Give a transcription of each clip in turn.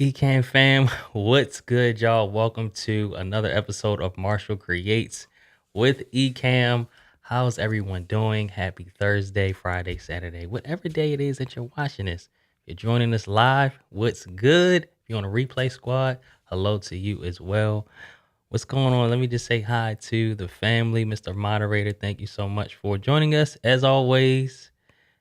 Ecamm fam, what's good, y'all? Welcome to another episode of Marshall Creates with Ecamm. How's everyone doing? Happy Thursday, Friday, Saturday, whatever day it is that you're watching this. If you're joining us live, what's good? If you're on a replay squad, hello to you as well. What's going on? Let me just say hi to the family, Mr. Moderator. Thank you so much for joining us. As always,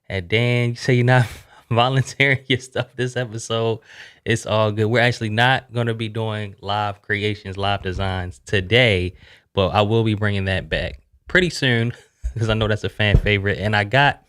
and Dan, you say you're not volunteering your stuff this episode. It's all good. We're actually not going to be doing live creations, live designs today, but I will be bringing that back pretty soon because I know that's a fan favorite. And I got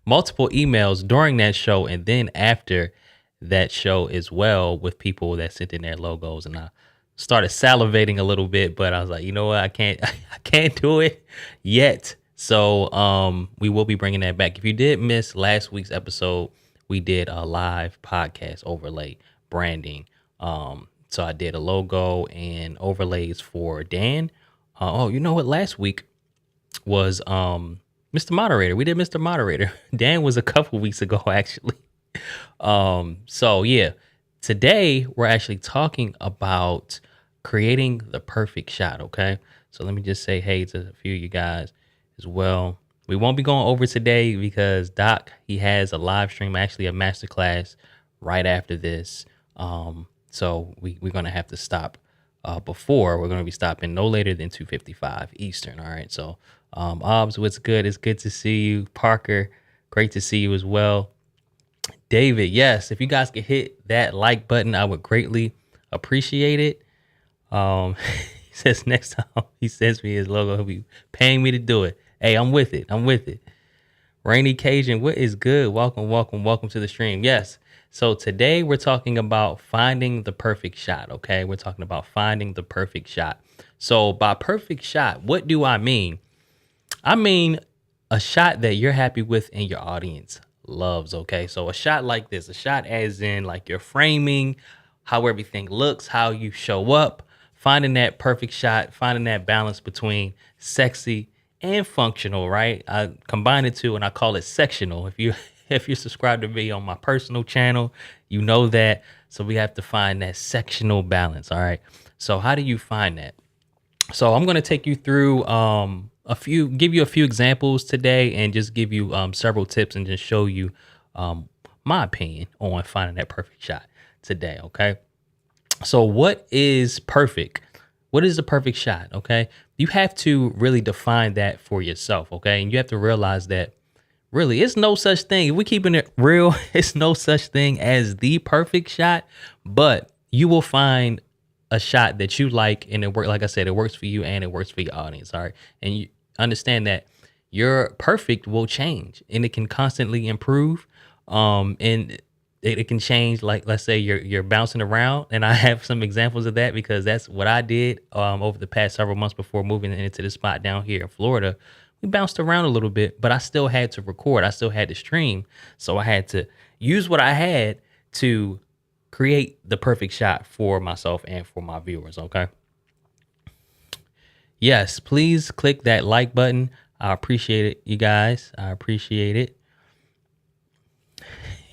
multiple emails during that show and then after that show as well with people that sent in their logos. And I started salivating a little bit, but I was like, you know what? I can't I can't do it yet. So we will be bringing that back. If you did miss last week's episode, we did a live podcast overlay branding. So I did a logo and overlays for Dan. Oh, you know what? Last week was Mr. Moderator. We did Mr. Moderator. Dan was a couple weeks ago actually. So yeah, today we're actually talking about creating the perfect shot. Okay. So let me just say hey to a few of you guys as well. We won't be going over today because Doc, he has a live stream, actually a masterclass right after this. So we're going to have to stop before. We're going to be stopping no later than 2:55 Eastern. All right. So, Obs, what's good? It's good to see you. Parker, great to see you as well. David, yes, if you guys could hit that like button, I would greatly appreciate it. He says next time he sends me his logo, he'll be paying me to do it. Hey, I'm with it. I'm with it. Rainy Cajun, what is good? Welcome, welcome, welcome to the stream. Yes. So today we're talking about finding the perfect shot. Okay. We're talking about finding the perfect shot. So by perfect shot, what do I mean? I mean a shot that you're happy with and your audience loves. Okay. So a shot like this, a shot as in like your framing, how everything looks, how you show up, finding that perfect shot, finding that balance between sexy and functional, right? I combine the two and I call it sectional. If you subscribe to me on my personal channel, you know that. So we have to find that sectional balance. All right. So how do you find that? So I'm going to take you through give you a few examples today and just give you several tips and just show you my opinion on finding that perfect shot today. Okay. So what is perfect? What is the perfect shot? Okay. You have to really define that for yourself. Okay. And you have to realize that really it's no such thing. If we're keeping it real, it's no such thing as the perfect shot, but you will find a shot that you like and it work. Like I said, it works for you and it works for your audience. All right. And you understand that your perfect will change and it can constantly improve. And it can change. Like, let's say you're bouncing around and I have some examples of that because that's what I did over the past several months before moving into the spot down here in Florida. We bounced around a little bit, but I still had to record. I still had to stream. So I had to use what I had to create the perfect shot for myself and for my viewers. Okay. Yes, please click that like button. I appreciate it, you guys. I appreciate it.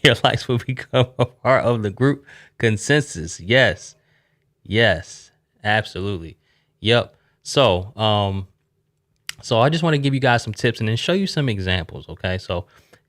Your likes will become a part of the group consensus. Yes. Yes. Absolutely. Yep. So I just want to give you guys some tips and then show you some examples. Okay. So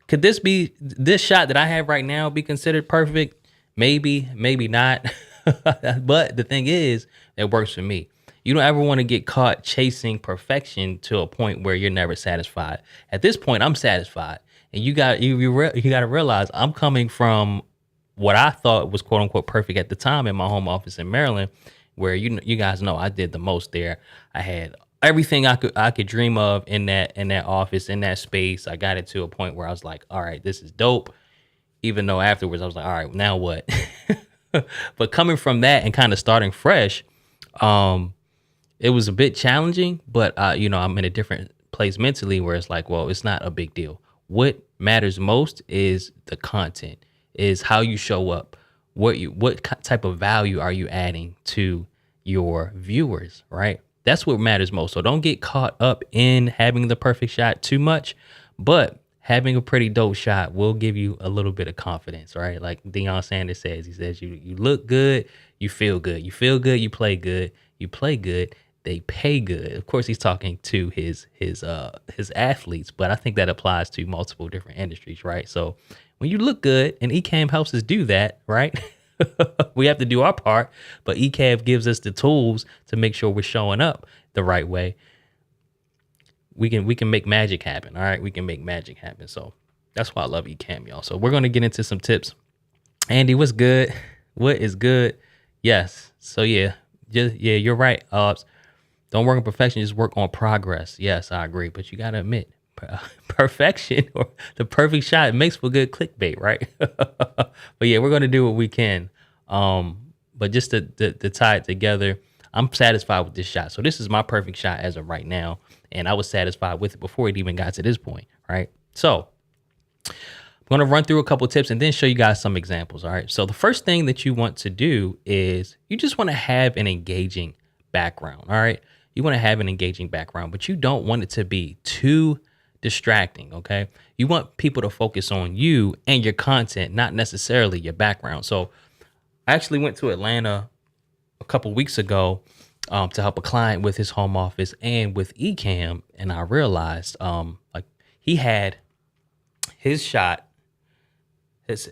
could this shot that I have right now be considered perfect? Maybe, maybe not. But the thing is, it works for me. You don't ever want to get caught chasing perfection to a point where you're never satisfied. At this point, I'm satisfied. And you got to realize I'm coming from what I thought was quote unquote perfect at the time in my home office in Maryland, where you guys know I did the most there. I had everything I could dream of in that office, in that space. I got it to a point where I was like, all right, this is dope. Even though afterwards I was like, all right, now what? But coming from that and kind of starting fresh, it was a bit challenging, but I'm in a different place mentally where it's like, well, it's not a big deal. What matters most is the content, is how you show up. What type of value are you adding to your viewers, right? That's what matters most. So don't get caught up in having the perfect shot too much, but having a pretty dope shot will give you a little bit of confidence, right? Like Deion Sanders says, he says you look good, you feel good. You feel good, you play good, they pay good. Of course, he's talking to his athletes, but I think that applies to multiple different industries, right? So when you look good, and Ecamm helps us do that, right? We have to do our part, but Ecamm gives us the tools to make sure we're showing up the right way. We can make magic happen. All right, we can make magic happen. So that's why I love Ecamm, y'all. So we're gonna get into some tips. Andy, what's good? What is good? Yes. So yeah, you're right. Don't work on perfection, just work on progress. Yes, I agree. But you gotta admit, perfection or the perfect shot makes for good clickbait, right? But yeah, we're gonna do what we can. But just to tie it together, I'm satisfied with this shot. So this is my perfect shot as of right now, and I was satisfied with it before it even got to this point, right? So I'm going to run through a couple tips and then show you guys some examples. All right. So the first thing that you want to do is you just want to have an engaging background. All right. You want to have an engaging background, but you don't want it to be too distracting. Okay. You want people to focus on you and your content, not necessarily your background. So I actually went to Atlanta a couple weeks ago to help a client with his home office and with Ecamm. And I realized like he had his shot. His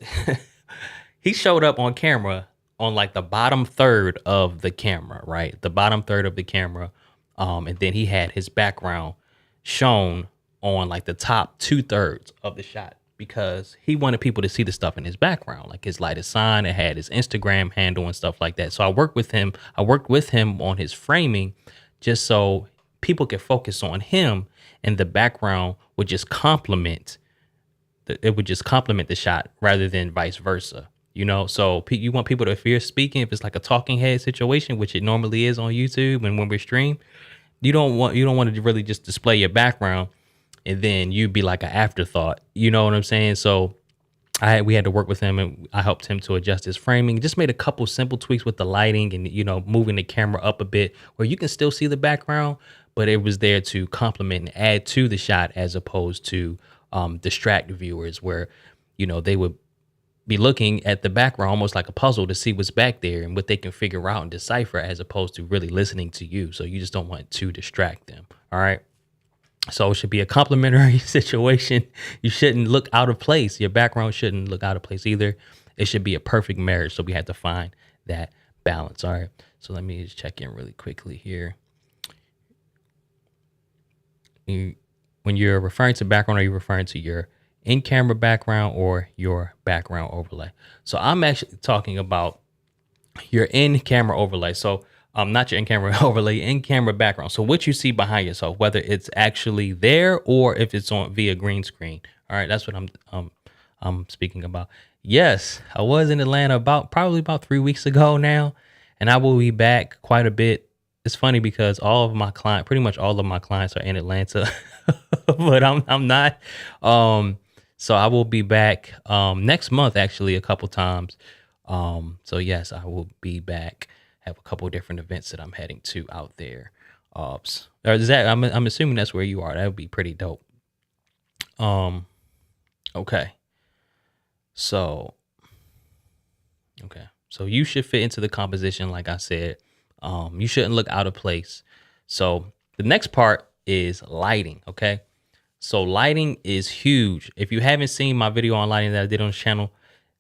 he showed up on camera on like the bottom third of the camera, right? The bottom third of the camera. And then he had his background shown on like the top 2/3 of the shot because he wanted people to see the stuff in his background, like his lighted sign. It had his Instagram handle and stuff like that. So I worked with him. I worked with him on his framing just so people could focus on him and the background would just complement the shot rather than vice versa. You know, so you want people to fear speaking if it's like a talking head situation, which it normally is on YouTube and when we're streamed. You don't want to really just display your background and then you be like an afterthought. You know what I'm saying? So we had to work with him and I helped him to adjust his framing. Just made a couple simple tweaks with the lighting and moving the camera up a bit where you can still see the background, but it was there to complement and add to the shot as opposed to distract viewers where they would be looking at the background almost like a puzzle to see what's back there and what they can figure out and decipher as opposed to really listening to you. So you just don't want to distract them. All right. So it should be a complimentary situation. You shouldn't look out of place. Your background shouldn't look out of place either. It should be a perfect marriage. So we have to find that balance. All right. So let me just check in really quickly here. When you're referring to background, are you referring to your in-camera background or your background overlay? So I'm actually talking about your in-camera overlay. So not your in-camera overlay, in-camera background. So what you see behind yourself, whether it's actually there or if it's on via green screen. All right, that's what I'm speaking about. Yes, I was in Atlanta probably about 3 weeks ago now, and I will be back quite a bit. It's funny because pretty much all of my clients are in Atlanta, but I'm not. So I will be back next month, actually, a couple times. So yes, I will be back. Have a couple different events that I'm heading to out there. Or is that I'm assuming that's where you are. That would be pretty dope. Okay. So you should fit into the composition, like I said. You shouldn't look out of place. So the next part is lighting. Okay. So lighting is huge. If you haven't seen my video on lighting that I did on the channel,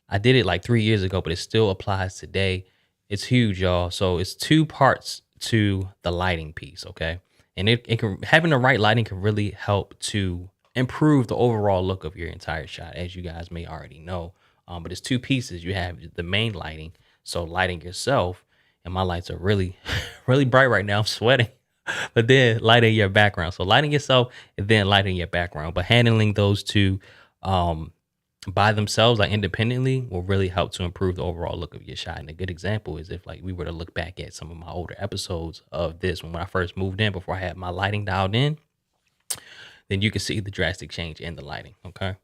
I did it like 3 years ago, but it still applies today. It's huge, y'all. So it's 2 parts to the lighting piece. Okay. And having the right lighting can really help to improve the overall look of your entire shot, as you guys may already know. But it's 2 pieces. You have the main lighting. So lighting yourself, and my lights are really, really bright right now. I'm sweating. But then lighting your background. So lighting yourself and then lighting your background. But handling those 2 by themselves, like independently, will really help to improve the overall look of your shot. And a good example is if like we were to look back at some of my older episodes of this when I first moved in, before I had my lighting dialed in, then you can see the drastic change in the lighting. Okay.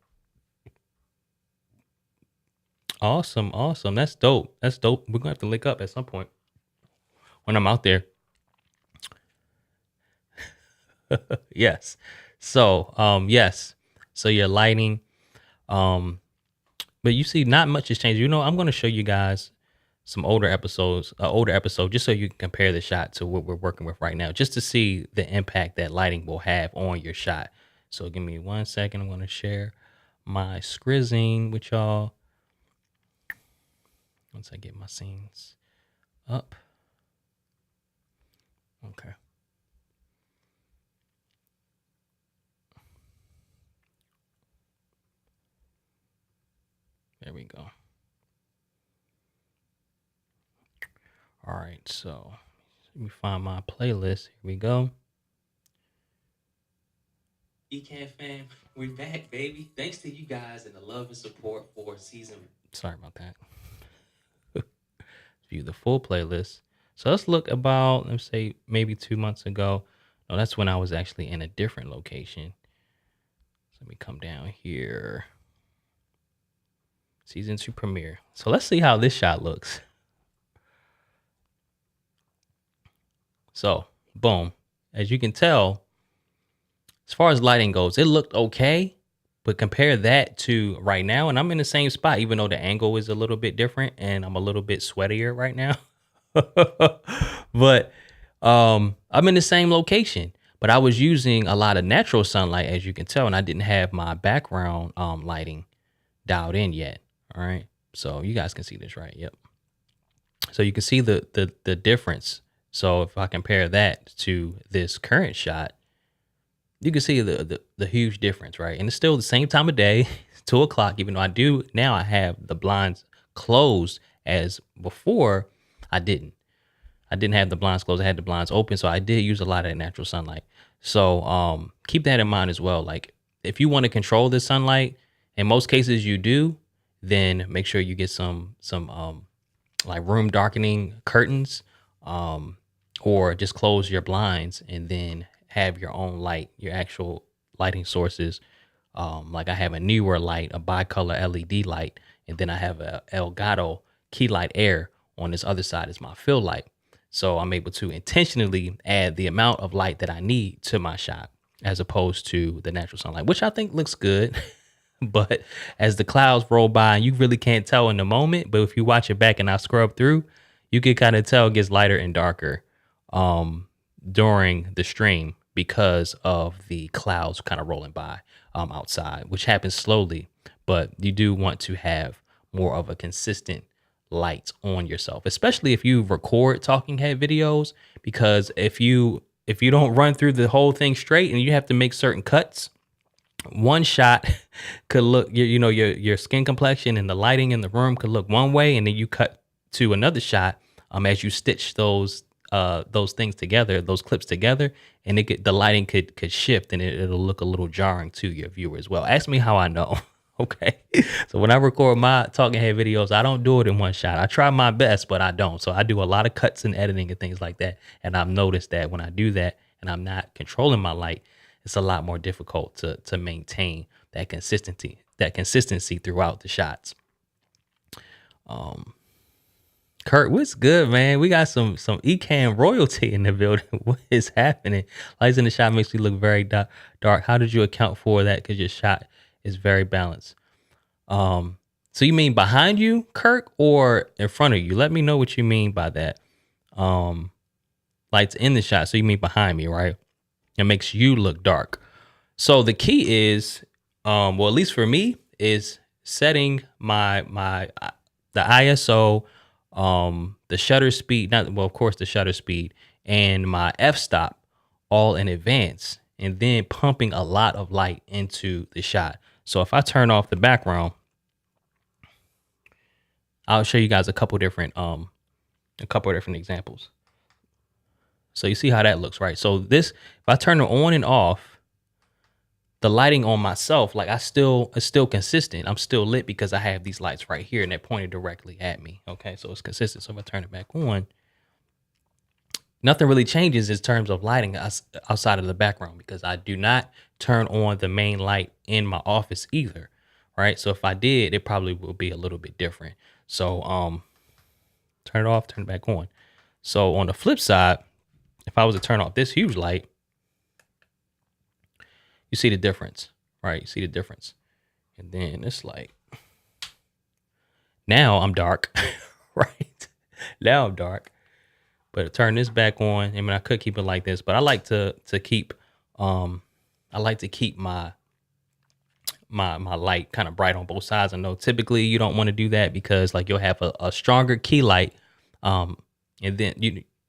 Awesome. That's dope. We're gonna have to link up at some point when I'm out there. Yes. So, yes. So your lighting, um, but you see, not much has changed. I'm going to show you guys some older episode, just so you can compare the shot to what we're working with right now, just to see the impact that lighting will have on your shot. So give me 1 second. I'm going to share my scrizzing with y'all once I get my scenes up. Okay. There we go. All right, so let me find my playlist. Here we go. Ecamm fam, we're back, baby. Thanks to you guys and the love and support for season. Sorry about that. View the full playlist. So let's look about, let's say maybe 2 months ago. No, that's when I was actually in a different location. So let me come down here. Season 2 premiere. So let's see how this shot looks. So, boom. As you can tell, as far as lighting goes, it looked okay. But compare that to right now, and I'm in the same spot, even though the angle is a little bit different and I'm a little bit sweatier right now. But I'm in the same location, but I was using a lot of natural sunlight, as you can tell, and I didn't have my background lighting dialed in yet. All right, so you guys can see this, right? Yep. So you can see the difference. So if I compare that to this current shot, you can see the huge difference, right? And it's still the same time of day, 2 o'clock, even though I have the blinds closed, as before I didn't. I didn't have the blinds closed. I had the blinds open. So I did use a lot of that natural sunlight. So keep that in mind as well. Like, if you want to control the sunlight, in most cases you do, then make sure you get some like room darkening curtains, or just close your blinds and then have your own light, your actual lighting sources. Like, I have a newer light, a bicolor LED light, and then I have a Elgato key light air on this other side is my fill light. So I'm able to intentionally add the amount of light that I need to my shot, as opposed to the natural sunlight, which I think looks good. But as the clouds roll by, you really can't tell in the moment. But if you watch it back and I scrub through, you can kind of tell it gets lighter and darker during the stream, because of the clouds kind of rolling by outside, which happens slowly. But you do want to have more of a consistent light on yourself, especially if you record talking head videos, because if you don't run through the whole thing straight and you have to make certain cuts, one shot could look, your skin complexion and the lighting in the room could look one way, and then you cut to another shot as you stitch those things together, those clips together, and the lighting could shift, and it'll look a little jarring to your viewer as well. Ask me how I know. Okay. So when I record my talking head videos, I don't do it in one shot. I try my best, but I don't. So I do a lot of cuts and editing and things like that. And I've noticed that when I do that and I'm not controlling my light, it's a lot more difficult to maintain that consistency throughout the shots. Kurt, what's good, man? We got some Ecamm royalty in the building. What is happening? Lights in the shot makes you look very dark. How did you account for that? Because your shot is very balanced. So you mean behind you, Kirk, or in front of you? Let me know what you mean by that. Lights in the shot. So you mean behind me, right? It makes you look dark. So the key is, well, at least for me, is setting the ISO, the shutter speed, of course, the shutter speed, and my f-stop all in advance, and then pumping a lot of light into the shot. So if I turn off the background, I'll show you guys a couple different examples. So you see how that looks, right? So this, if I turn it on and off, the lighting on myself, like it's still consistent. I'm still lit because I have these lights right here and they're pointed directly at me. Okay, so it's consistent. So if I turn it back on, nothing really changes in terms of lighting outside of the background, because I do not turn on the main light in my office either, right? So if I did, it probably would be a little bit different. So turn it off, turn it back on. So on the flip side, if I was to turn off this huge light, you see the difference, right? See the difference? And then it's like, now I'm dark, right? Now I'm dark. But turn this back on. I mean, I could keep it like this, but I like to keep um I like to keep my light kind of bright on both sides. I know typically you don't want to do that because like you'll have a stronger key light, um, and then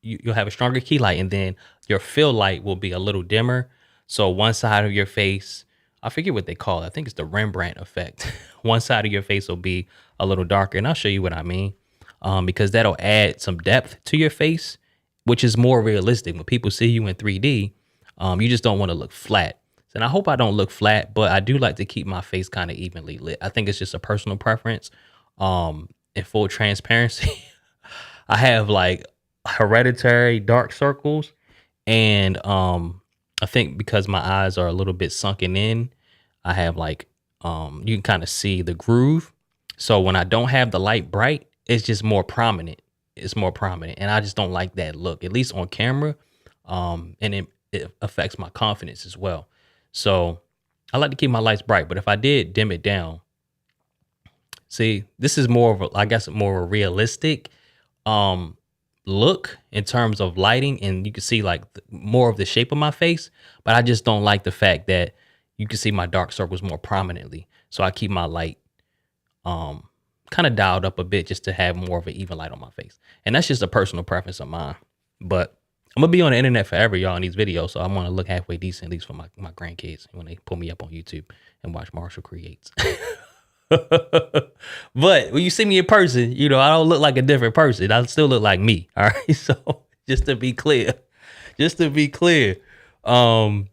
you'll have a stronger key light, and then your fill light will be a little dimmer. So one side of your face, I forget what they call it. I think it's the Rembrandt effect. One side of your face will be a little darker, and I'll show you what I mean, because that'll add some depth to your face, which is more realistic. When people see you in 3D, you just don't want to look flat. And I hope I don't look flat, but I do like to keep my face kind of evenly lit. I think it's just a personal preference. In full transparency, I have like hereditary dark circles, and I think because my eyes are a little bit sunken in, I have like you can kind of see the groove. So when I don't have the light bright, it's just more prominent. It's more prominent, and I just don't like that look, at least on camera. And it affects my confidence as well. So I like to keep my lights bright, but if I did dim it down, see, this is more of a, I guess, more a realistic um look in terms of lighting, and you can see like more of the shape of my face, but I just don't like the fact that you can see my dark circles more prominently. So I keep my light um kind of dialed up a bit just to have more of an even light on my face. And that's just a personal preference of mine. But I'm gonna be on the internet forever, y'all, in these videos. So I want to look halfway decent, at least for my grandkids when they pull me up on YouTube and watch Marshall Creates. But when you see me in person, you know, I don't look like a different person. I still look like me. All right. So just to be clear, just to be clear. Um,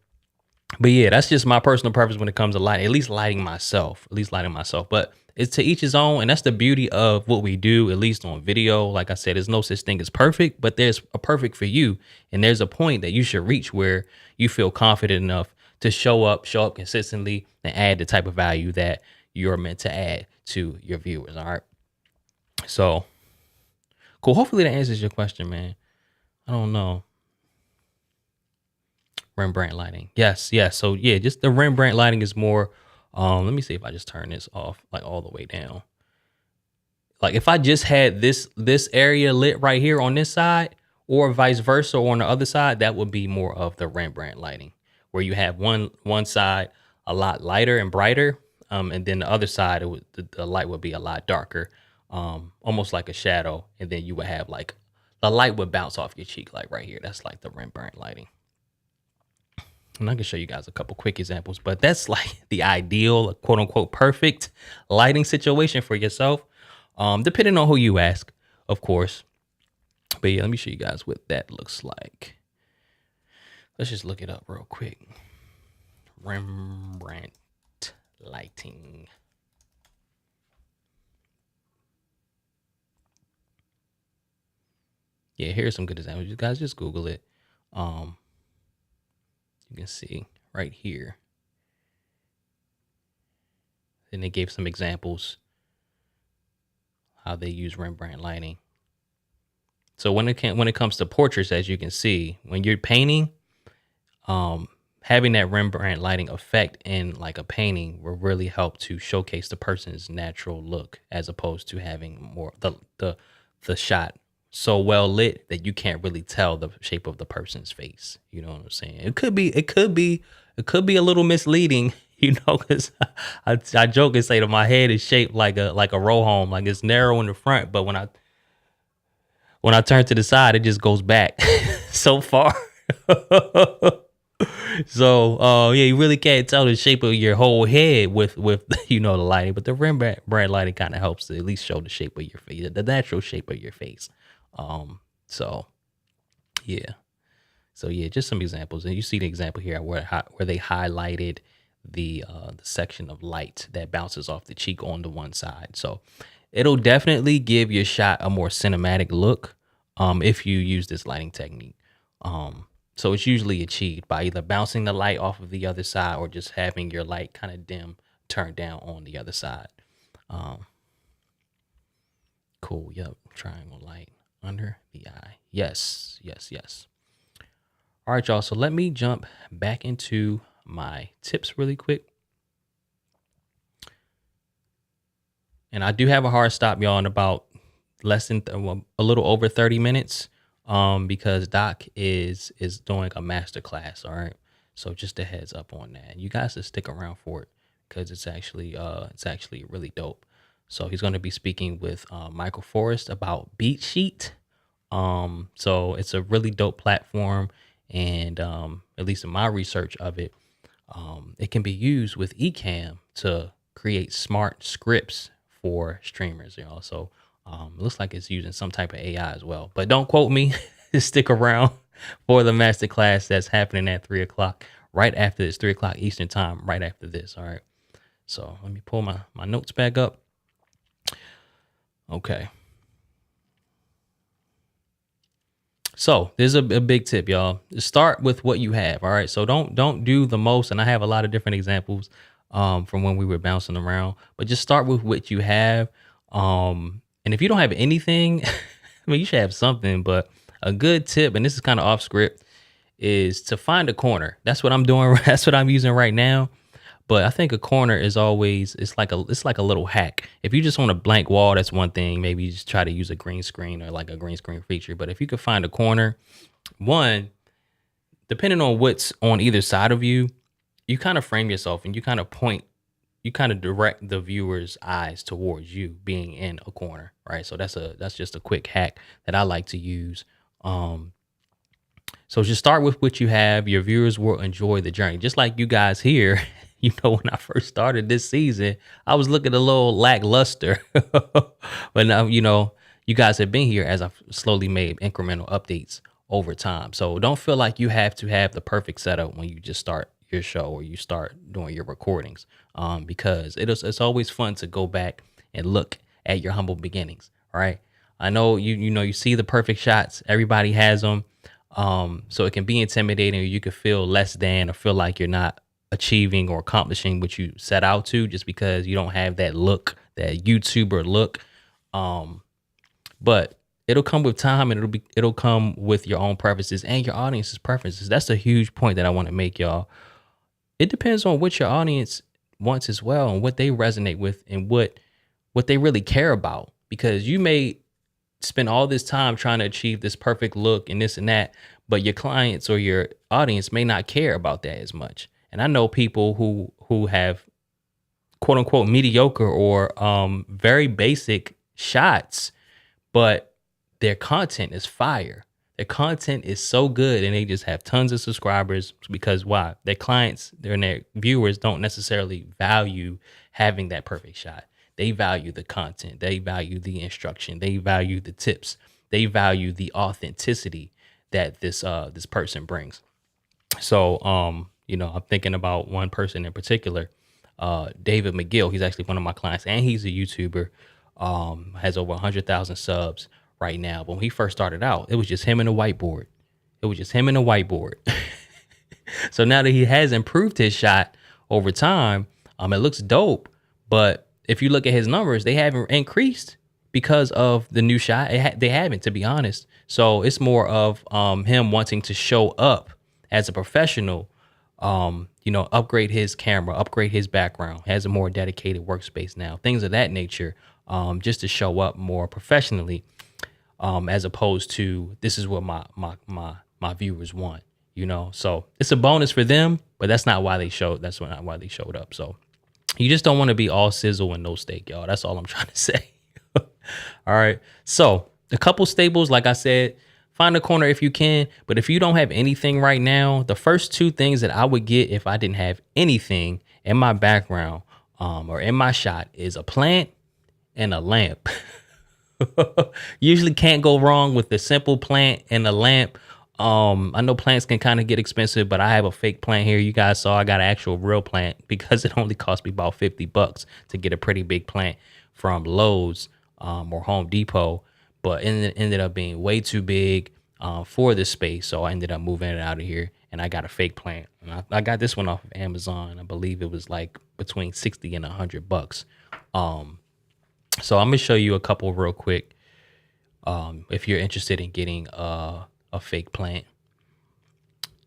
but yeah, that's just my personal preference when it comes to lighting, at least lighting myself. But it's to each his own. And that's the beauty of what we do, at least on video. Like I said, there's no such thing as perfect, but there's a perfect for you. And there's a point that you should reach where you feel confident enough to show up consistently and add the type of value that you're meant to add to your viewers. All right. So cool. Hopefully that answers your question, man. I don't know. Rembrandt lighting. Yes, yes. So yeah, just the Rembrandt lighting is more. Let me see if I just turn this off like all the way down. Like if I just had this area lit right here on this side, or vice versa, or on the other side, that would be more of the Rembrandt lighting, where you have one side a lot lighter and brighter, and then the other side the light would be a lot darker, almost like a shadow, and then you would have like the light would bounce off your cheek like right here. That's like the Rembrandt lighting. And I can show you guys a couple quick examples, but that's like the ideal, quote unquote, perfect lighting situation for yourself. Depending on who you ask, of course. But yeah, let me show you guys what that looks like. Let's just look it up real quick. Rembrandt lighting. Yeah, here's some good examples. You guys just Google it. You can see right here. And they gave some examples how they use Rembrandt lighting. So when it comes to portraits, as you can see, when you're painting, having that Rembrandt lighting effect in like a painting will really help to showcase the person's natural look, as opposed to having more the shot so well lit that you can't really tell the shape of the person's face. You know what I'm saying? It could be a little misleading, you know, because I joke and say that my head is shaped like a row home, like it's narrow in the front, but when I turn to the side, it just goes back so far. So yeah, you really can't tell the shape of your whole head with you know the lighting, but the Rembrandt lighting kind of helps to at least show the shape of your face, the natural shape of your face. So yeah, just some examples, and you see the example here where they highlighted the section of light that bounces off the cheek on the one side. So it'll definitely give your shot a more cinematic look if you use this lighting technique. So it's usually achieved by either bouncing the light off of the other side or just having your light kind of dim, turned down on the other side. Cool. Yep. Triangle light under the eye. Yes. Yes. Yes. All right, y'all. So let me jump back into my tips really quick. And I do have a hard stop, y'all, in about well, a little over 30 minutes. Because Doc is doing a master class. All right. So just a heads up on that. You guys should stick around for it because it's actually really dope. So he's going to be speaking with Michael Forrest about Beat Sheet. So it's a really dope platform, and at least in my research of it, it can be used with Ecamm to create smart scripts for streamers. You know, so it looks like it's using some type of AI as well. But don't quote me. Just stick around for the master class that's happening at 3 o'clock. Right after this, 3 o'clock Eastern time. Right after this. All right. So let me pull my notes back up. Okay. So there's a big tip, y'all. Start with what you have. All right. So don't do the most. And I have a lot of different examples from when we were bouncing around, but just start with what you have. And if you don't have anything, I mean, you should have something, but a good tip, and this is kind of off script, is to find a corner. That's what I'm doing. That's what I'm using right now. But I think a corner is always it's like a little hack. If you just want a blank wall, that's one thing. Maybe you just try to use a green screen or like a green screen feature. But if you could find a corner, one, depending on what's on either side of you, you kind of frame yourself and you kind of direct the viewer's eyes towards you being in a corner, right? So that's just a quick hack that I like to use. Um, so just start with what you have. Your viewers will enjoy the journey. Just like you guys here, when I first started this season, I was looking a little lackluster. But now, you guys have been here as I've slowly made incremental updates over time. So don't feel like you have to have the perfect setup when you just start your show or you start doing your recordings. Because it's always fun to go back and look at your humble beginnings. All right. I know you see the perfect shots. Everybody has them. So it can be intimidating, or you could feel less than, or feel like you're not achieving or accomplishing what you set out to, just because you don't have that look, that YouTuber look. But it'll come with time, and it'll come with your own preferences and your audience's preferences. That's a huge point that I want to make, y'all. It depends on what your audience wants as well, and what they resonate with, and what they really care about, because you may spend all this time trying to achieve this perfect look and this and that, but your clients or your audience may not care about that as much. And I know people who have quote unquote mediocre or very basic shots, but their content is fire. Their content is so good, and they just have tons of subscribers because why? Their clients, their viewers don't necessarily value having that perfect shot. They value the content. They value the instruction. They value the tips. They value the authenticity that this person brings. So, I'm thinking about one person in particular, David McGill. He's actually one of my clients, and he's a YouTuber. Has over 100,000 subs right now. But when he first started out, it was just him and a whiteboard. So now that he has improved his shot over time, it looks dope. But if you look at his numbers, they haven't increased because of the new shot. They haven't, to be honest. So it's more of him wanting to show up as a professional, upgrade his camera, upgrade his background, has a more dedicated workspace now, things of that nature, just to show up more professionally, as opposed to this is what my viewers want, So it's a bonus for them, but that's not why they showed. That's not why they showed up. So you just don't want to be all sizzle and no steak, y'all. That's all I'm trying to say. All right. So a couple staples, like I said, find a corner if you can. But if you don't have anything right now, the first two things that I would get if I didn't have anything in my background or in my shot is a plant and a lamp. Usually can't go wrong with the simple plant and a lamp. I know plants can kind of get expensive, but I have a fake plant here. You guys saw I got an actual real plant because it only cost me about $50 to get a pretty big plant from Lowe's or Home Depot, but it ended up being way too big for this space. So I ended up moving it out of here, and I got a fake plant. And I got this one off of Amazon. I believe it was like between 60 and $100. So I'm gonna show you a couple real quick. If you're interested in getting a fake plant,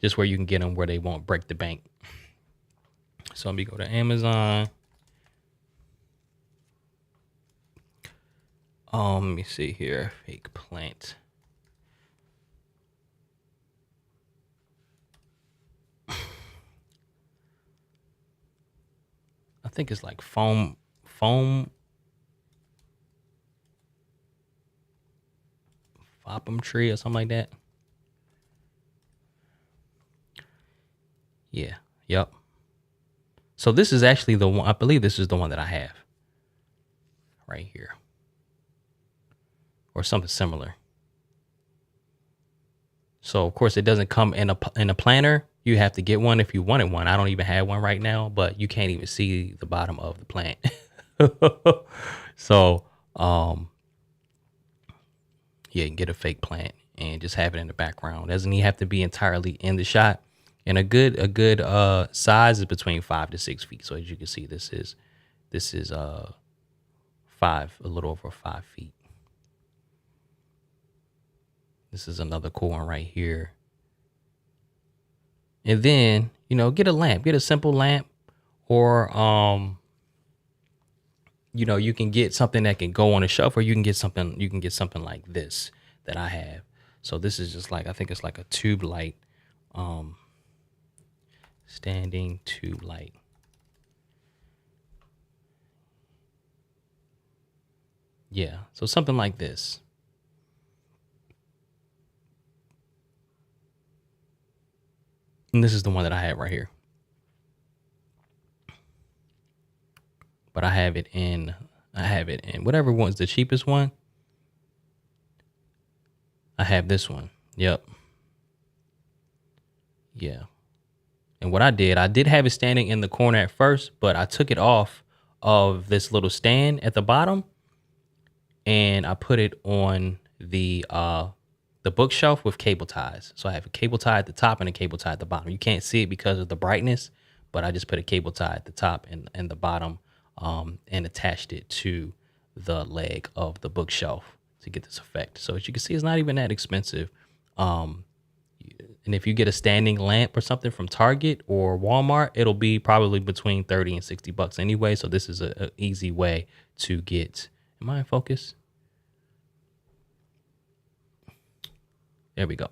just where you can get them where they won't break the bank. So let me go to Amazon. Let me see here. Fake plant. I think it's like foam foppum tree or something like that. Yeah. Yep. So this is actually the one. I believe this is the one that I have right here, or something similar. So of course it doesn't come in a planner. You have to get one if you wanted one. I don't even have one right now, but you can't even see the bottom of the plant. So yeah, you can get a fake plant and just have it in the background. Doesn't even have to be entirely in the shot. And a good size is between 5 to 6 feet. So as you can see, this is a little over 5 feet. This is another cool one right here. And then, get a lamp, get a simple lamp, or you can get something that can go on a shelf, or you can get something like this that I have. So this is just like, I think it's like a tube light, standing tube light. Yeah, so something like this. And this is the one that I have right here. But I have it in whatever one's the cheapest one. I have this one. Yep. Yeah. And what I did have it standing in the corner at first, but I took it off of this little stand at the bottom and I put it on the bookshelf with cable ties. So I have a cable tie at the top and a cable tie at the bottom. You can't see it because of the brightness, but I just put a cable tie at the top and the bottom, and attached it to the leg of the bookshelf to get this effect. So as you can see, it's not even that expensive. Um, and if you get a standing lamp or something from Target or Walmart, it'll be probably between 30 and 60 bucks anyway. So this is a easy way to get. Am I in focus? There we go.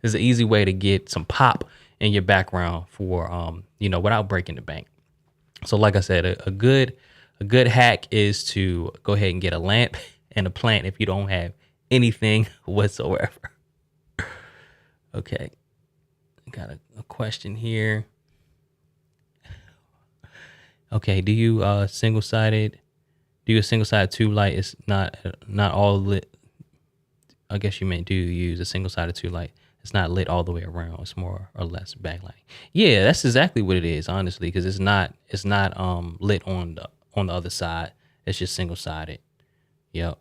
It's an easy way to get some pop in your background for without breaking the bank. So like I said, a good hack is to go ahead and get a lamp and a plant if you don't have anything whatsoever. Okay. Got a question here. Okay, do you single-sided do a single-sided tube light? It's not all lit. I guess you may do use a single-sided tube light. It's not lit all the way around. It's more or less backlight. Yeah, that's exactly what it is, honestly, because it's not lit on the other side. It's just single-sided. Yep.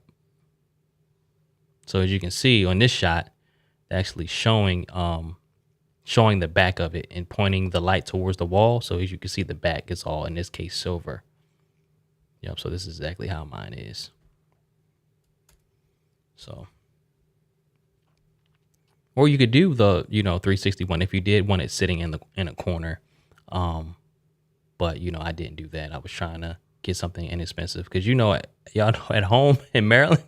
So as you can see on this shot, actually showing the back of it and pointing the light towards the wall. So as you can see, the back is all, in this case, silver. Yep. So this is exactly how mine is. So, or you could do the 361 if you did want it sitting in a corner. But I didn't do that. I was trying to get something inexpensive because y'all know at home in Maryland,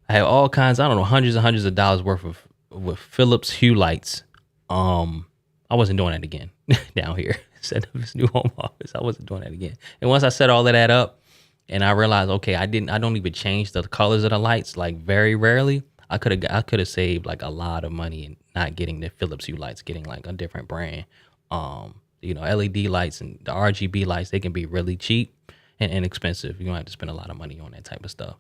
I have all kinds. I don't know, hundreds and hundreds of dollars worth of with Philips Hue lights. I wasn't doing that again down here. Set up this new home office. I wasn't doing that again. And once I set all of that up, and I realized, okay, I don't even change the colors of the lights, like very rarely. I could have saved like a lot of money and not getting the Philips Hue lights, getting like a different brand. LED lights and the RGB lights, they can be really cheap and inexpensive. You don't have to spend a lot of money on that type of stuff.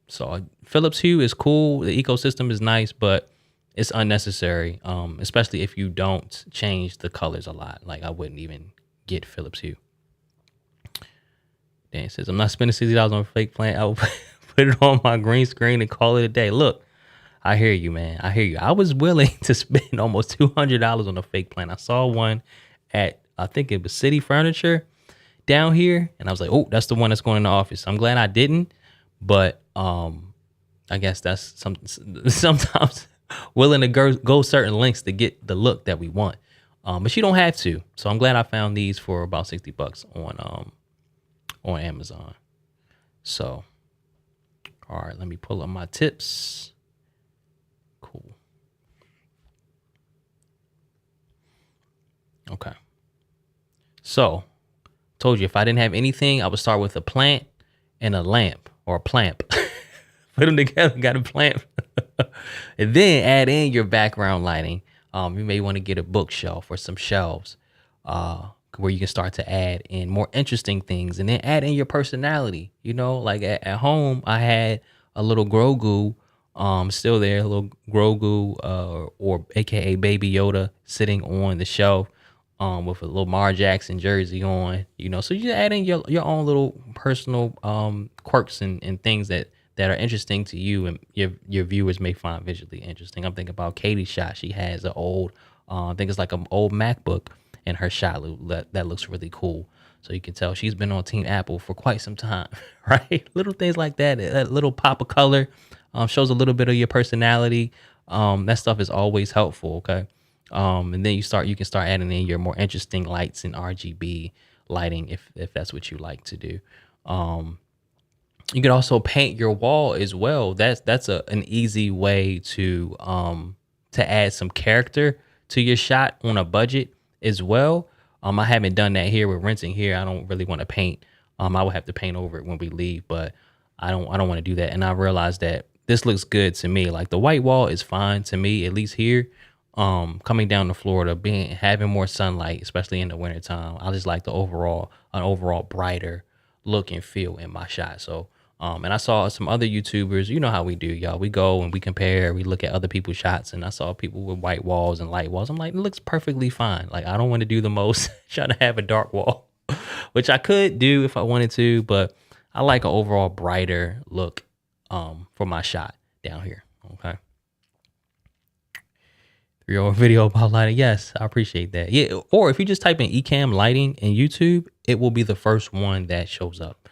So Philips Hue is cool. The ecosystem is nice, but it's unnecessary, especially if you don't change the colors a lot. Like I wouldn't even get Philips Hue. Dan says, I'm not spending $60 on a fake plant. I will put it on my green screen and call it a day. Look, I hear you, man. I hear you. I was willing to spend almost $200 on a fake plant. I saw one at, I think it was City Furniture down here. And I was like, oh, that's the one that's going in the office. I'm glad I didn't. But I guess that's sometimes willing to go certain lengths to get the look that we want. But you don't have to. So I'm glad I found these for about $60 on Amazon. So, all right, let me pull up my tips. Cool. Okay. So, told you if I didn't have anything, I would start with a plant and a lamp or a plamp. Put them together, got a plant. And then add in your background lighting. You may want to get a bookshelf or some shelves where you can start to add in more interesting things, and then add in your personality. You know, like at home, I had a little Grogu, still there, a little Grogu, or AKA Baby Yoda, sitting on the shelf, with a little Mar Jackson jersey on. You know, so you add in your own little personal quirks and things that are interesting to you and your viewers may find visually interesting. I'm thinking about Katie's shot. She has an old, I think it's like an old MacBook in her shot that looks really cool. So you can tell she's been on Team Apple for quite some time, right? Little things like that little pop of color, shows a little bit of your personality. That stuff is always helpful. Okay. And then you can start adding in your more interesting lights and RGB lighting if that's what you like to do. You can also paint your wall as well. That's an easy way to add some character to your shot on a budget as well. I haven't done that here with renting here. I don't really want to paint. I would have to paint over it when we leave, but I don't want to do that. And I realized that this looks good to me. Like the white wall is fine to me, at least here. Coming down to Florida, having more sunlight, especially in the wintertime, I just like an overall brighter look and feel in my shot. So, and I saw some other YouTubers, you know how we do, y'all. We go and we compare, we look at other people's shots, and I saw people with white walls and light walls. I'm like, it looks perfectly fine. Like, I don't want to do the most, trying to have a dark wall, which I could do if I wanted to, but I like an overall brighter look, for my shot down here. Okay. 3-hour video about lighting. Yes, I appreciate that. Yeah, or if you just type in Ecamm lighting in YouTube, it will be the first one that shows up.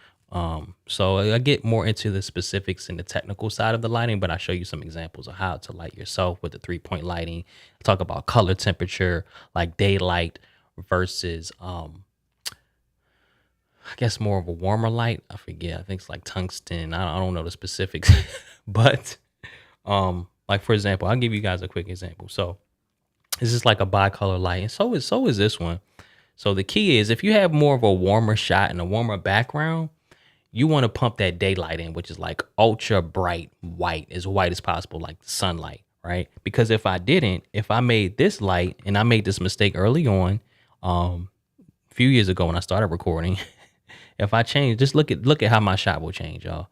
So I get more into the specifics and the technical side of the lighting, but I show you some examples of how to light yourself with the 3-point lighting. I talk about color temperature, like daylight versus I guess more of a warmer light. I forget. I think it's like tungsten. I don't know the specifics, but like for example, I'll give you guys a quick example. So this is like a bicolor light, and so is this one. So the key is if you have more of a warmer shot and a warmer background, you want to pump that daylight in, which is like ultra bright white, as white as possible, like the sunlight, right? Because if I made this light, and I made this mistake early on, a few years ago when I started recording, if I change, just look at how my shot will change, y'all.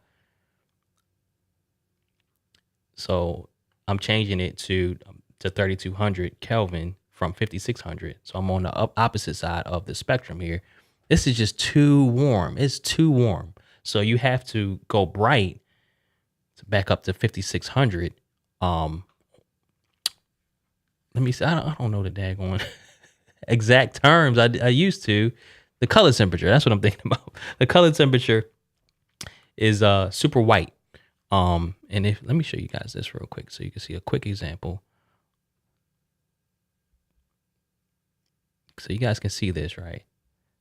So I'm changing it to 3200 Kelvin from 5600. So I'm on the opposite side of the spectrum here. This is just too warm. It's too warm. So you have to go bright to back up to 5600. Let me see. I don't know the daggone exact terms. I used to. The color temperature. That's what I'm thinking about. The color temperature is super white. And let me show you guys this real quick so you can see a quick example. So you guys can see this, right?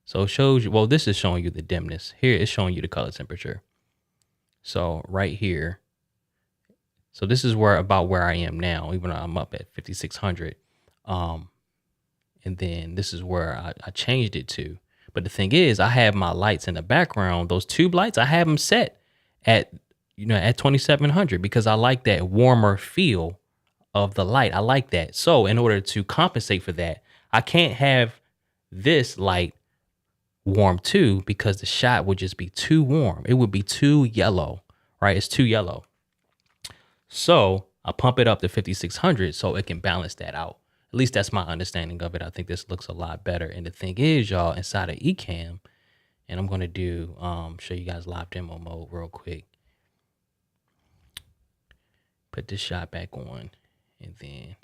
So it shows you, well, this is showing you the dimness. Here it's showing you the color temperature. So right here, so this is where I am now, even though I'm up at 5600. And then this is where I changed it to. But the thing is, I have my lights in the background, those tube lights, I have them set at 2700 because I like that warmer feel of the light. I like that. So in order to compensate for that, I can't have this light warm too because the shot would just be too warm. It would be too yellow, right? It's too yellow. So I pump it up to 5600 so it can balance that out. At least that's my understanding of it. I think this looks a lot better. And the thing is, y'all, inside of Ecamm, and I'm going to do, show you guys live demo mode real quick. Put this shot back on and then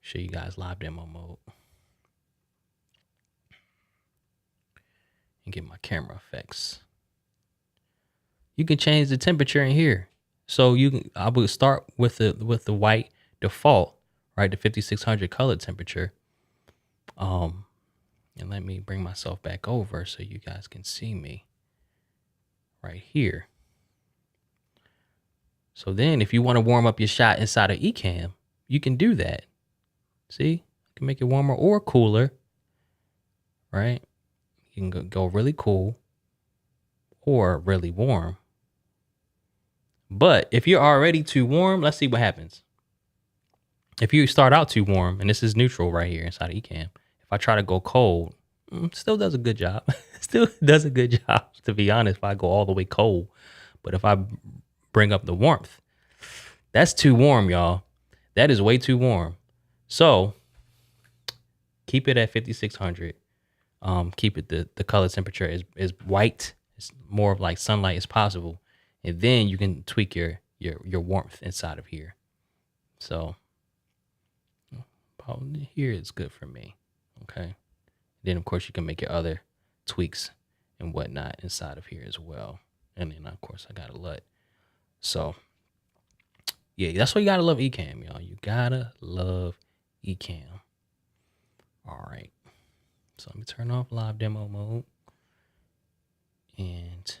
show you guys live demo mode. And get my camera effects. You can change the temperature in here. So I would start with the white default, right? The 5600 color temperature. And let me bring myself back over so you guys can see me. right here. So then if you want to warm up your shot inside of Ecamm, you can do that. See, you can make it warmer or cooler, right? You can go really cool or really warm. But if you're already too warm, let's see what happens. If you start out too warm, and this is neutral right here inside of Ecamm, if I try to go cold, still does a good job. Still does a good job, to be honest, if I go all the way cold. But if I bring up the warmth, that's too warm, y'all. That is way too warm. So keep it at 5600. Keep it the color temperature is white. It's more of like sunlight as possible. And then you can tweak your warmth inside of here. So about here is good for me. Okay. Then of course you can make your other tweaks and whatnot inside of here as well. And then of course I got a LUT. So yeah, that's why you gotta love Ecamm, y'all. You gotta love Ecamm. All right. So let me turn off live demo mode and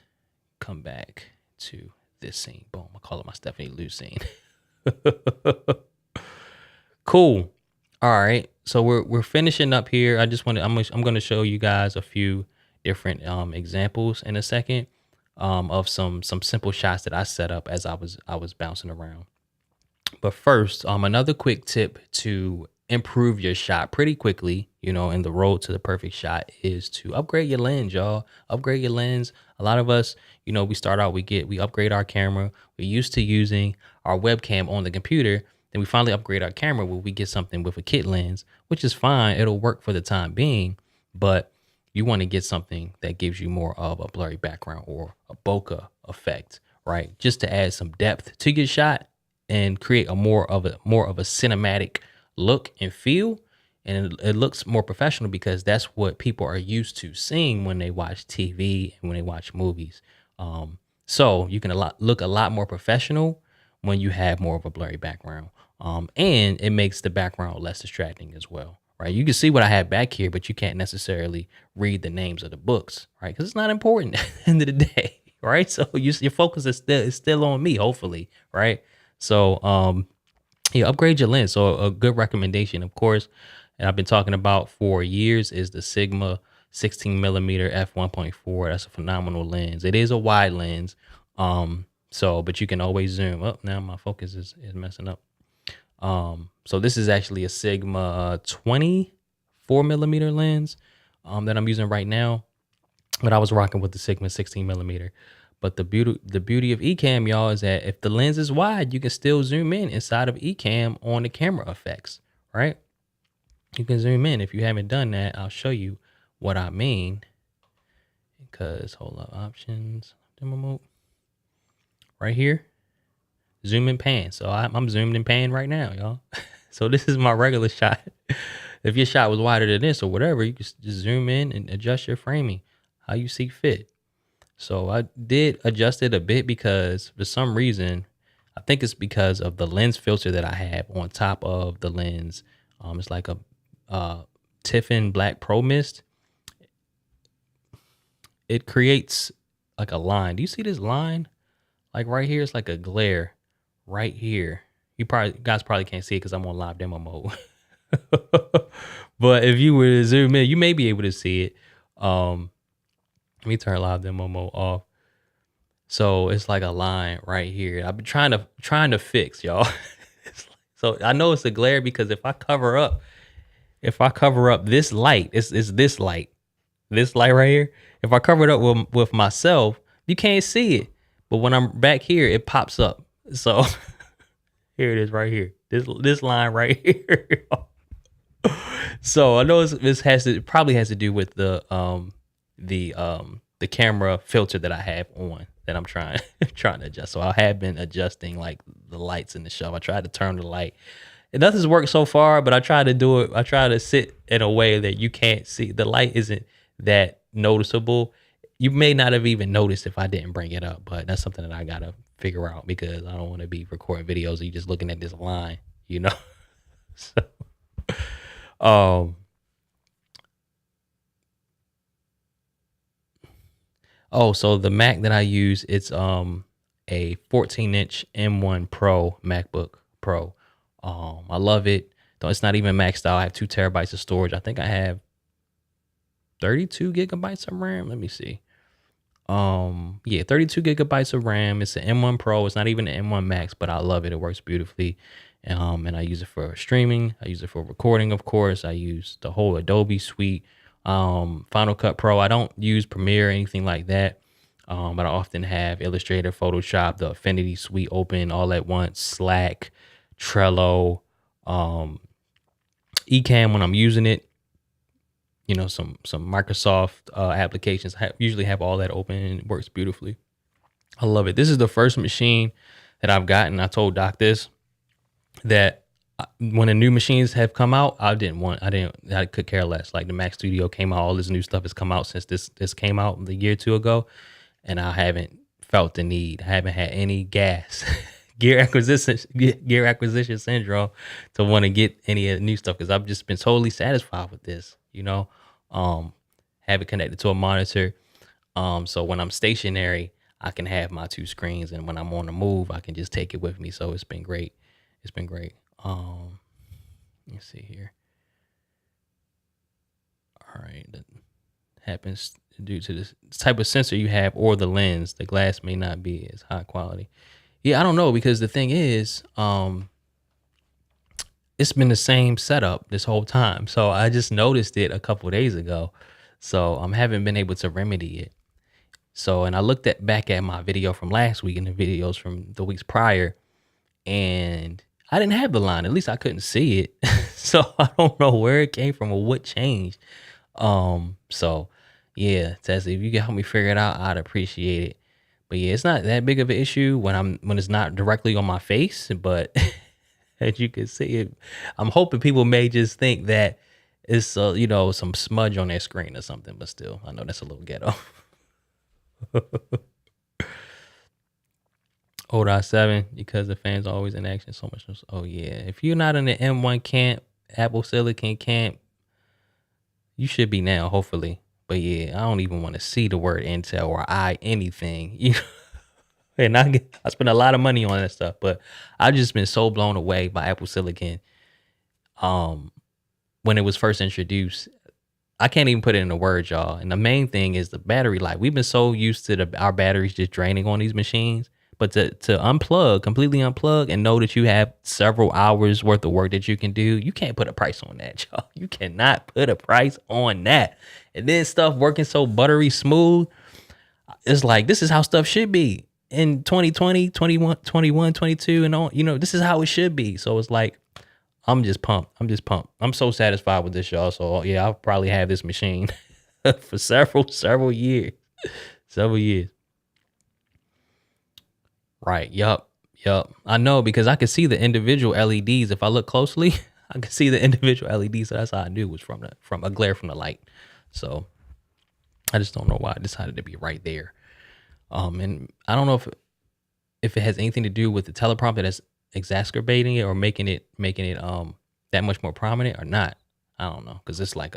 come back to this scene. Boom. I call it my Stephanie Lou scene. Cool. All right. So we're finishing up here. I'm going to show you guys a few different examples in a second of some simple shots that I set up as I was bouncing around. But first, another quick tip to improve your shot pretty quickly, in the road to the perfect shot is to upgrade your lens, y'all. Upgrade your lens. A lot of us, we start out, we upgrade our camera. We're used to using our webcam on the computer. Then we finally upgrade our camera where we get something with a kit lens, which is fine. It'll work for the time being, but you want to get something that gives you more of a blurry background or a bokeh effect, right? Just to add some depth to your shot and create a more of a cinematic look and feel. And it looks more professional because that's what people are used to seeing when they watch TV and when they watch movies. So you can look a lot more professional when you have more of a blurry background. And it makes the background less distracting as well, right? You can see what I have back here, but you can't necessarily read the names of the books, right? Because it's not important at the end of the day, right? So your focus is still on me, hopefully, right? So yeah, upgrade your lens. So a good recommendation, of course, and I've been talking about for years, is the Sigma 16 millimeter f1.4. That's a phenomenal lens. It is a wide lens. But you can always zoom up. Now my focus is messing up. So this is actually a Sigma 24 millimeter lens that I'm using right now, but I was rocking with the Sigma 16 millimeter. But the beauty of Ecamm, y'all, is that if the lens is wide, you can still zoom in inside of Ecamm on the camera effects, right? You can zoom in. If you haven't done that, I'll show you what I mean. Because hold up, options, demo mode, right here. Zoom and pan. So I'm zoomed and pan right now, y'all. So this is my regular shot. If your shot was wider than this or whatever, you can just zoom in and adjust your framing how you see fit. So I did adjust it a bit because for some reason, I think it's because of the lens filter that I have on top of the lens. It's like a Tiffin Black Pro Mist. It creates like a line. Do you see this line? Like right here, it's like a glare right here. Guys probably can't see it because I'm on live demo mode. But if you were to zoom in, you may be able to see it. Let me turn live demo mode off. So it's like a line right here. I've been trying to fix, y'all. So I know it's a glare because if I cover up this light, it's this light right here. If I cover it up with myself, you can't see it. But when I'm back here, it pops up. So here it is right here. This line right here. So I know it probably has to do with the camera filter that I have on that I'm trying to adjust. So I have been adjusting like the lights in the show. I tried to turn the light. And nothing's worked so far, but I try to do it. I try to sit in a way that you can't see. The light isn't that noticeable. You may not have even noticed if I didn't bring it up, but that's something that I gotta figure out because I don't want to be recording videos of you just looking at this line, So, Oh, so the Mac that I use, it's a 14-inch M1 Pro MacBook Pro. I love it. Though it's not even maxed out. I have 2 terabytes of storage. I think I have 32 gigabytes of RAM. Let me see. Yeah, 32 gigabytes of RAM. It's an M1 Pro. It's not even an M1 Max, but I love it. It works beautifully. And I use it for streaming. I use it for recording, of course. I use the whole Adobe suite. Final Cut Pro. I don't use Premiere or anything like that. But I often have Illustrator, Photoshop, the Affinity suite open all at once, Slack, Trello, Ecamm when I'm using it. You know, some Microsoft applications. Usually have all that open and it works beautifully. I love it. This is the first machine that I've gotten. I told Doc this, that when the new machines have come out, I could care less. Like the Mac Studio came out, all this new stuff has come out since this came out a year or two ago, and I haven't felt the need. I haven't had any gear acquisition syndrome to want to get any of the new stuff, because I've just been totally satisfied with this. Have it connected to a monitor. So when I'm stationary, I can have my 2 screens, and when I'm on the move, I can just take it with me. So it's been great. It's been great. Let me see here. All right. That happens due to this type of sensor you have, or the lens. The glass may not be as high quality. Yeah, I don't know, because the thing is, it's been the same setup this whole time. So I just noticed it a couple of days ago. So I haven't been able to remedy it. So, and I looked back at my video from last week and the videos from the weeks prior, and I didn't have the line. At least I couldn't see it. So I don't know where it came from or what changed. So yeah, Tessie, if you can help me figure it out, I'd appreciate it. But yeah, it's not that big of an issue when it's not directly on my face, but as you can see it, I'm hoping people may just think that it's some smudge on their screen or something, but still, I know that's a little ghetto. Old i7, because the fans are always in action so much. Oh yeah, if you're not in the M1 camp, Apple Silicon camp, you should be now, hopefully. But yeah, I don't even want to see the word Intel or anything. And I spend a lot of money on that stuff, but I've just been so blown away by Apple Silicon. When it was first introduced, I can't even put it into words, y'all. And the main thing is the battery life. We've been so used to our batteries just draining on these machines, but to completely unplug and know that you have several hours worth of work that you can do, you can't put a price on that, y'all. You cannot put a price on that. And then stuff working so buttery smooth. It's like, this is how stuff should be in 2020, 21, 21, 22, and on, this is how it should be. So it's like, I'm just pumped. I'm so satisfied with this, y'all. So yeah, I'll probably have this machine for several years. Several years. Right. Yup. I know, because I could see the individual LEDs. If I look closely, I could see the individual LEDs. So that's how I knew it was from a glare from the light. So I just don't know why I decided to be right there. And I don't know if it has anything to do with the teleprompter that's exacerbating it or making it that much more prominent or not. I don't know, because it's like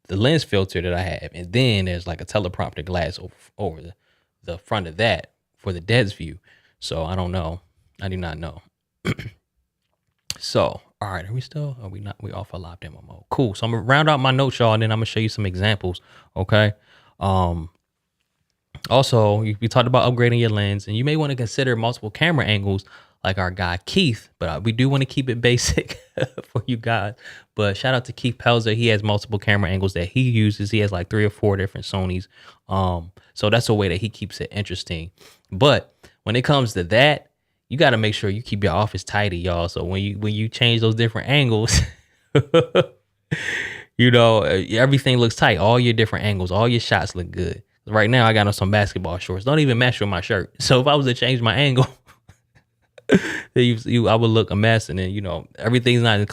the lens filter that I have, and then there's like a teleprompter glass over the front of that for the depth view. So I don't know. I do not know. So, all right, are we still? Are we not? We off a live demo mode. Cool. So I'm gonna round out my notes, y'all, and then I'm gonna show you some examples. Okay. Also, we talked about upgrading your lens, and you may want to consider multiple camera angles like our guy Keith, but we do want to keep it basic for you guys. But shout out to Keith Pelzer. He has multiple camera angles that he uses. He has like 3 or 4 different Sonys. So that's a way that he keeps it interesting. But when it comes to that, you got to make sure you keep your office tidy, y'all. So when you change those different angles, everything looks tight. All your different angles, all your shots look good. Right now, I got on some basketball shorts. Don't even match with my shirt. So if I was to change my angle, I would look a mess. And then, everything's not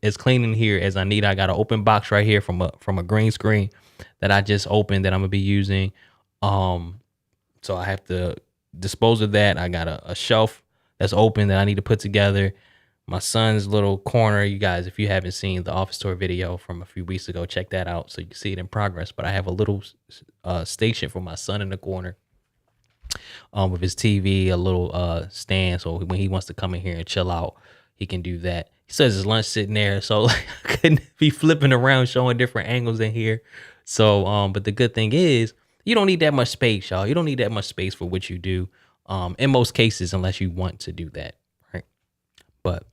as clean in here as I need. I got an open box right here from a green screen that I just opened that I'm going to be using. So I have to dispose of that. I got a shelf that's open that I need to put together. my son's little corner. You guys, if you haven't seen the office tour video from a few weeks ago, check that out so you can see it in progress. But I have a little station for my son in the corner, with his TV, a little stand, so when he wants to come in here and chill out, he can do that. He says his lunch sitting there, so like I couldn't be flipping around showing different angles in here. So but the good thing is you don't need that much space, y'all. You don't need that much space for what you do, in most cases, unless you want to do that, right? But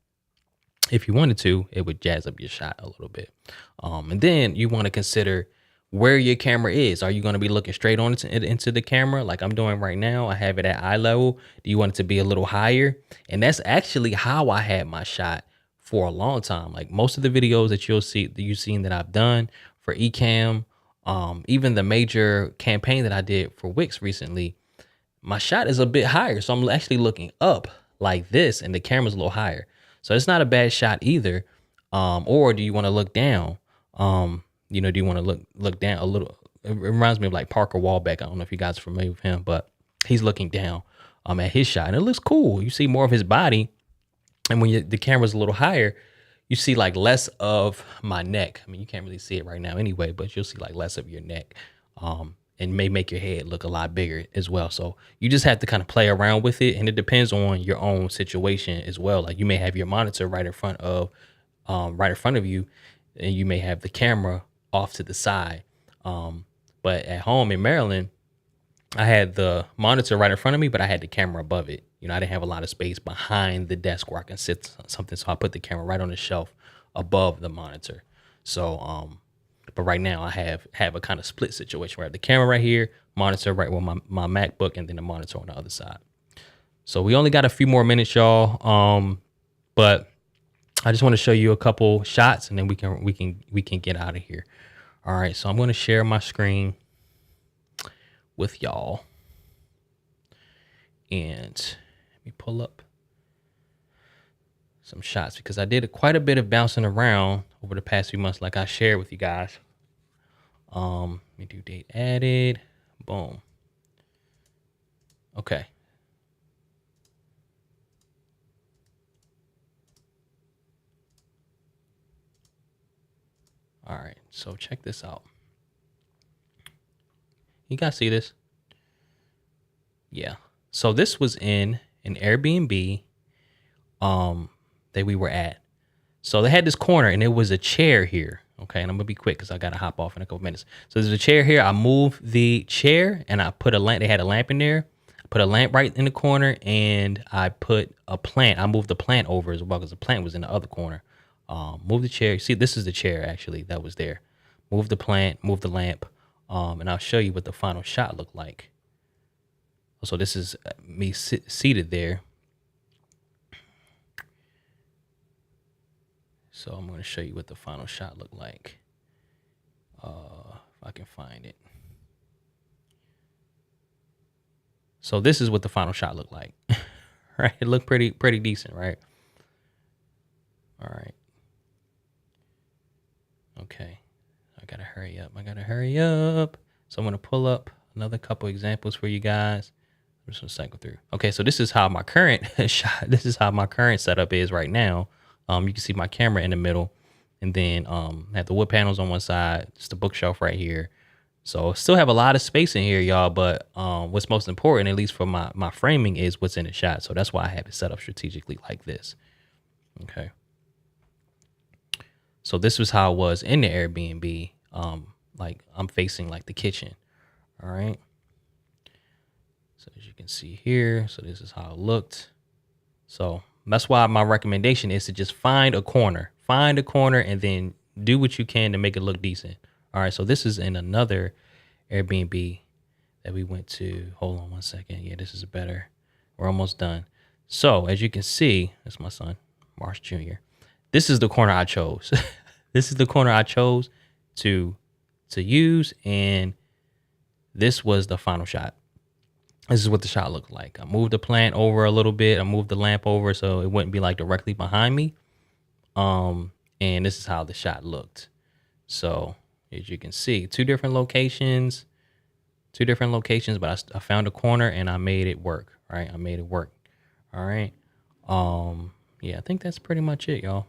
if you wanted to, it would jazz up your shot a little bit. And then you want to consider where your camera is. Are you going to be looking straight on into the camera like I'm doing right now? I have it at eye level. Do you want it to be a little higher? And that's actually how I had my shot for a long time. Like most of the videos that you've seen that I've done for Ecamm, even the major campaign that I did for Wix recently, my shot is a bit higher. So I'm actually looking up like this and the camera's a little higher. So it's not a bad shot either. Or do you want to look down? Do you want to look down a little? It reminds me of like Parker Wallbeck. I don't know if you guys are familiar with him, but he's looking down at his shot and it looks cool. You see more of his body. And when the camera's a little higher, you see like less of my neck. I mean, you can't really see it right now anyway, but you'll see like less of your neck. And may make your head look a lot bigger as well. So you just have to kind of play around with it. And it depends on your own situation as well. Like you may have your monitor right in front of you, and you may have the camera off to the side. But at home in Maryland, I had the monitor right in front of me, but I had the camera above it. I didn't have a lot of space behind the desk where I can sit something. So I put the camera right on the shelf above the monitor. So, but right now I have a kind of split situation where I have the camera right here, monitor right with my MacBook, and then the monitor on the other side. So we only got a few more minutes, y'all. But I just want to show you a couple shots and then we can get out of here. All right. So I'm going to share my screen with y'all. And let me pull up some shots because I did quite a bit of bouncing around over the past few months, like I shared with you guys. Let me do date added. Boom. Okay. All right. So check this out. You guys see this? Yeah. So this was in an Airbnb that we were at. So they had this corner and there was a chair here. Okay, and I'm gonna be quick because I gotta hop off in a couple minutes. So there's a chair here. I moved the chair and I put a lamp. They had a lamp in there. I put a lamp right in the corner and I put a plant. I moved the plant over as well because the plant was in the other corner. Move the chair. See, this is the chair actually that was there. Move the plant, move the lamp, and I'll show you what the final shot looked like. So this is me seated there. So I'm going to show you what the final shot looked like. If I can find it. So this is what the final shot looked like. Right? It looked pretty decent, right? All right. Okay. I got to hurry up. So I'm going to pull up another couple examples for you guys. I'm just going to cycle through. Okay, so this is how my current shot, this is how my current setup is right now. You can see my camera in the middle, and then I have the wood panels on one side, just a bookshelf right here. So still have a lot of space in here, y'all, but what's most important, at least for my framing, is what's in the shot. So that's why I have it set up strategically like this. Okay. So this was how it was in the Airbnb. Like I'm facing like the kitchen. All right. So as you can see here, so this is how it looked. So that's why my recommendation is to just find a corner and then do what you can to make it look decent. All right. So this is in another Airbnb that we went to. Hold on one second. Yeah, this is better. We're almost done. So as you can see, that's my son, Marsh Jr. This is the corner I chose. This is the corner I chose to use. And this was the final shot. This is what the shot looked like. I moved the plant over a little bit. I moved the lamp over so it wouldn't be like directly behind me. And this is how the shot looked. So as you can see, two different locations, but I found a corner and I made it work. Right. I made it work. All right. yeah, I think that's pretty much it, y'all.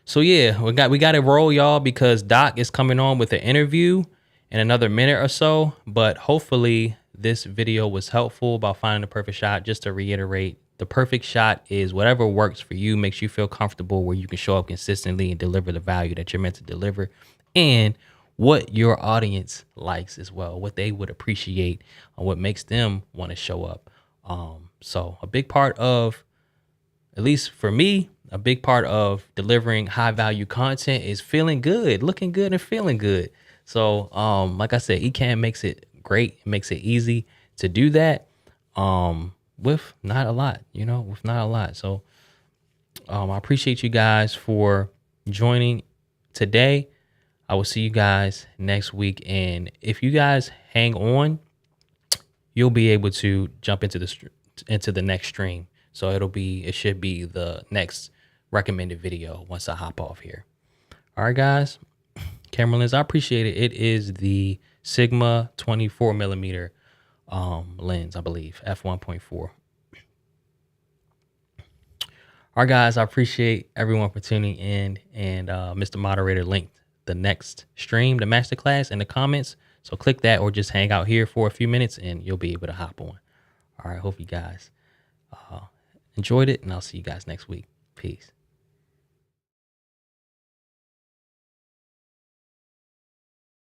So yeah, we got to roll, y'all, because Doc is coming on with an interview in another minute or so. But hopefully this video was helpful about finding the perfect shot. Just to reiterate, the perfect shot is whatever works for you, makes you feel comfortable, where you can show up consistently and deliver the value that you're meant to deliver, and what your audience likes as well, what they would appreciate, and what makes them want to show up. So a big part of, at least for me, a big part of delivering high value content is feeling good, looking good, and feeling good. So, like I said, Ecamm makes it great. It makes it easy to do that. With not a lot, with not a lot. So, I appreciate you guys for joining today. I will see you guys next week. And if you guys hang on, you'll be able to jump into the next stream. So it should be the next recommended video once I hop off here. All right, guys. Camera lens, I appreciate it. It is the Sigma 24 millimeter lens, I believe, f1.4. All right, guys, I appreciate everyone for tuning in. And Mr. Moderator linked the next stream, the masterclass, in the comments. So click that or just hang out here for a few minutes and you'll be able to hop on. All right, hope you guys enjoyed it, and I'll see you guys next week. Peace.